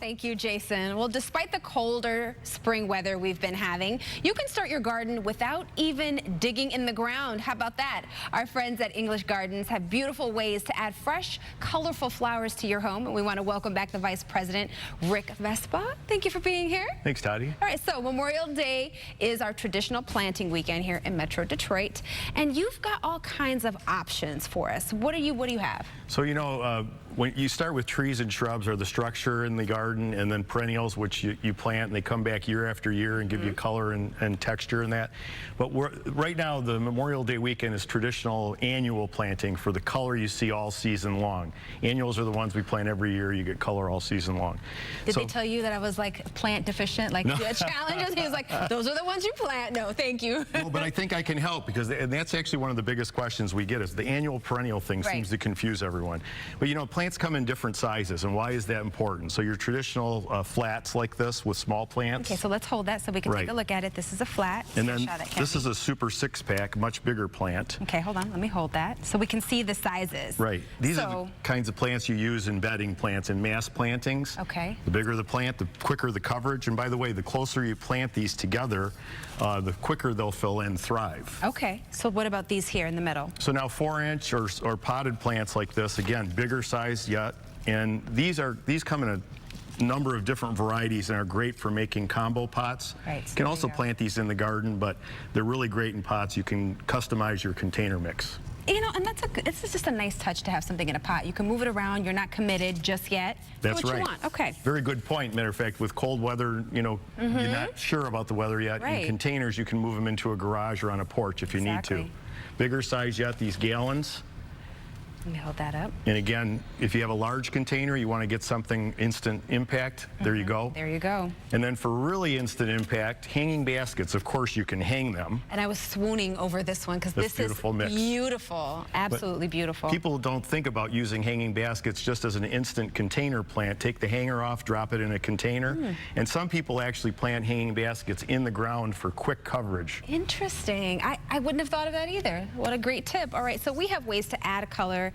Thank you, Jason. Well, despite the colder spring weather we've been having, you can start your garden without even digging in the ground. How about that? Our friends at English Gardens have beautiful ways to add fresh, colorful flowers to your home. And we want to welcome back the Vice President, Rick Vespa. Thank you for being here. Thanks, Toddy. All right, so Memorial Day is our traditional planting weekend here in Metro Detroit. And you've got all kinds of options for us. What do you have? So, you know, when you start with trees and shrubs or the structure in the garden, and then perennials, which you plant, and they come back year after year and give you color and texture and that. But right now, the Memorial Day weekend is traditional annual planting for the color you see all season long. Annuals are the ones we plant every year. You get color all season long. Did they tell you that I was like plant deficient, like no. Challenges? He was like, those are the ones you plant. No, thank you. Well, but I think I can help, because and that's actually one of the biggest questions we get is the annual perennial thing seems to confuse everyone. But you know, plants come in different sizes, and why is that important? So your traditional flats like this with small plants. Okay, so let's hold that so we can take a look at it. This is a flat. And then this is a super 6-pack, much bigger plant. Okay, hold on, let me hold that so we can see the sizes. Right. These are the kinds of plants you use in bedding plants and mass plantings. Okay. The bigger the plant, the quicker the coverage. And by the way, the closer you plant these together, the quicker they'll fill and thrive. Okay, so what about these here in the middle? So now 4-inch or potted plants like this, again, bigger size yet. And these come in a number of different varieties and are great for making combo pots. Right, You can also plant these in the garden, but they're really great in pots. You can customize your container mix. You know, and this is just a nice touch to have something in a pot. You can move it around. You're not committed just yet. That's what right. You want. Okay. Very good point. Matter of fact, with cold weather, you know, you're not sure about the weather yet. In containers, you can move them into a garage or on a porch if you need to. Bigger size yet, these gallons. Let me hold that up. And again, if you have a large container, you want to get something instant impact. There you go. There you go. And then for really instant impact, hanging baskets, of course you can hang them. And I was swooning over this one because this is beautiful, absolutely beautiful. People don't think about using hanging baskets just as an instant container plant. Take the hanger off, drop it in a container. And some people actually plant hanging baskets in the ground for quick coverage. Interesting. I wouldn't have thought of that either. What a great tip. All right, so we have ways to add color,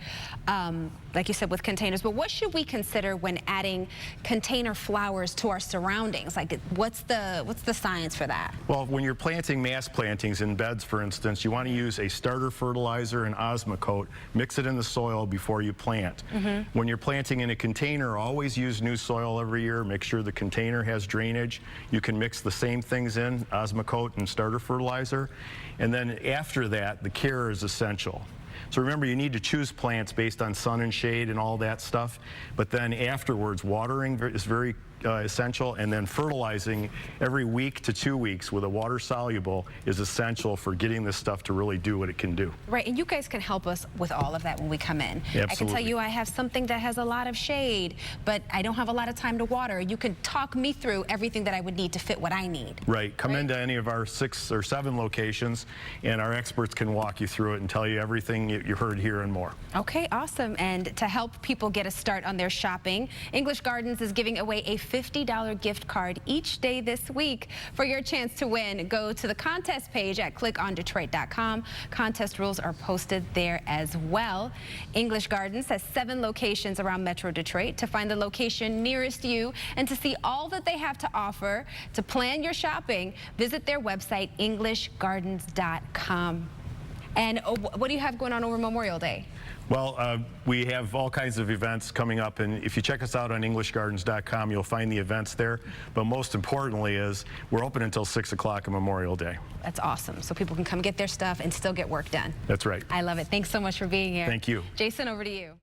like you said, with containers, but what should we consider when adding container flowers to our surroundings? Like, what's the science for that? Well, when you're planting mass plantings in beds, for instance, you want to use a starter fertilizer and Osmocote. Mix it in the soil before you plant. When you're planting in a container, always use new soil every year. Make sure the container has drainage. You can mix the same things in, Osmocote and starter fertilizer. And then after that, the care is essential. So remember, you need to choose plants based on sun and shade and all that stuff. But then afterwards, watering is very essential, and then fertilizing every week to 2 weeks with a water soluble is essential for getting this stuff to really do what it can do. Right, and you guys can help us with all of that when we come in. Absolutely. I can tell you I have something that has a lot of shade, but I don't have a lot of time to water. You can talk me through everything that I would need to fit what I need. Right, come into any of our 6 or 7 locations, and our experts can walk you through it and tell you everything you heard here and more. Okay, awesome. And to help people get a start on their shopping, English Gardens is giving away a $50 gift card each day this week. For your chance to win, go to the contest page at clickondetroit.com. Contest rules are posted there as well. English Gardens has 7 locations around Metro Detroit. To find the location nearest you and to see all that they have to offer, to plan your shopping, visit their website, englishgardens.com. And what do you have going on over Memorial Day? Well, we have all kinds of events coming up, and if you check us out on englishgardens.com, you'll find the events there. But most importantly is we're open until 6 o'clock on Memorial Day. That's awesome. So people can come get their stuff and still get work done. That's right. I love it. Thanks so much for being here. Thank you. Jason, over to you.